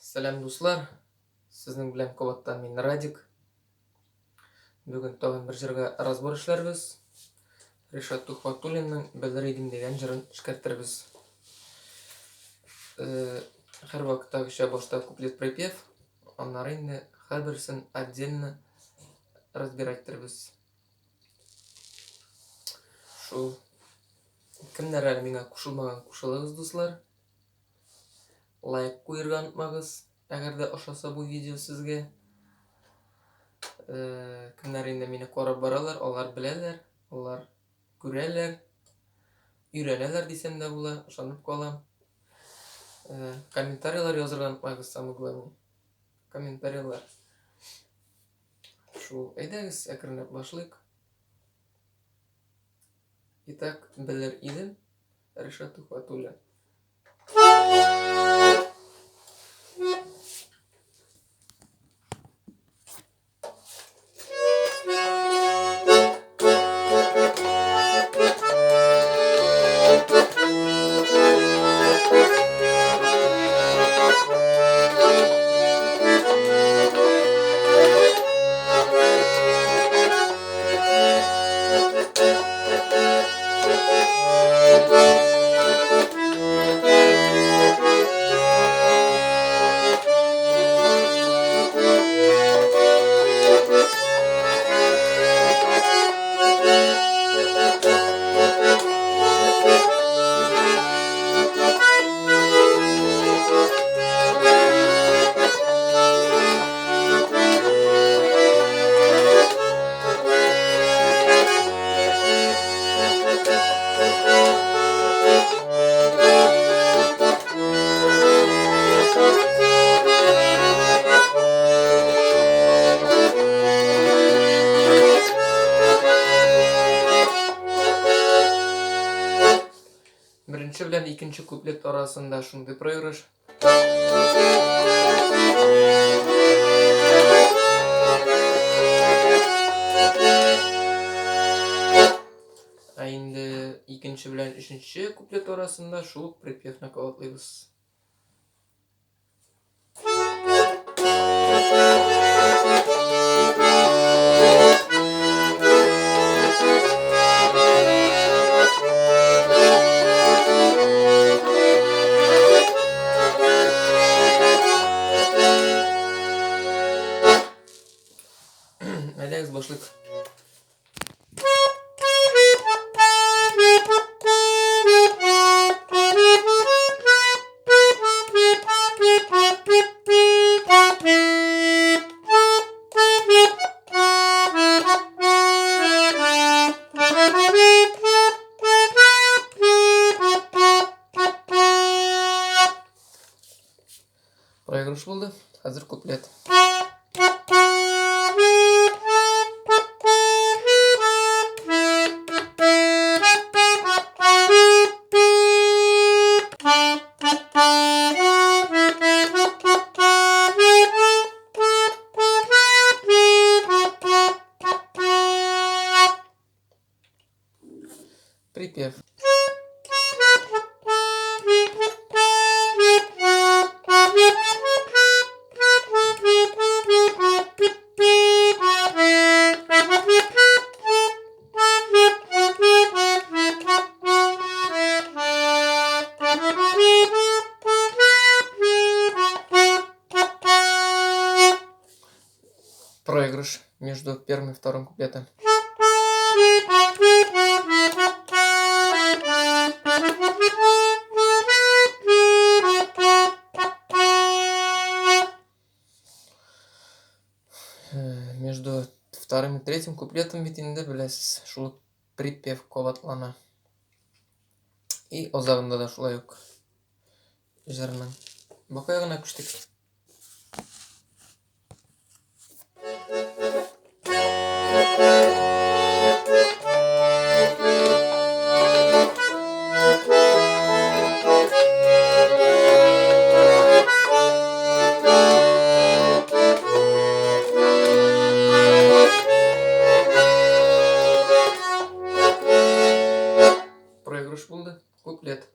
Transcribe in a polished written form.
Сәлем дуслар, сезнең белән кабаттан мин Радик. Бүген тагын бер җырга разбор эшләрбез. Ришат Тухватуллинның «Белер идем» дигән җырын эшкәртербез. Һәр вакыттагыча башта куплет-припев, аннары инде һәрберсен отдельно разбирайттырбыз. Шул кемнәр әле миңа кушылмаган, кушылыгыз дуслар. Лайк куярга онытмагыз, әгәр дә ошаса бу видео сезгә. Кемнәр инде мине карап баралар, алар беләләр, алар күрәләр, өйрәнәләр дисәм дә була, ышанып калам. Комментарийлар язырга онытмагыз, самое главное. Комментарийлар. Шул, әйдәгез, әкренләп башлыйк. Итак, «Белер идем» Ришат Тухватуллин. Беренче белән икенче куплет арасында шундый проигрыш. Инде икенче белән өченче куплет арасында шул припевны кабатлыйбыз. Әйдәгез башлыйк. Проигрыш булды. Хәзер куплет. Припев. Проигрыш между первым и вторым куплетом. Между вторым и третьим куплетом бит инде беләсез, шул припев кабатлана. И азагында да шулай ук җырның бакаягына күчтек. Проигрыш булды. Куплет.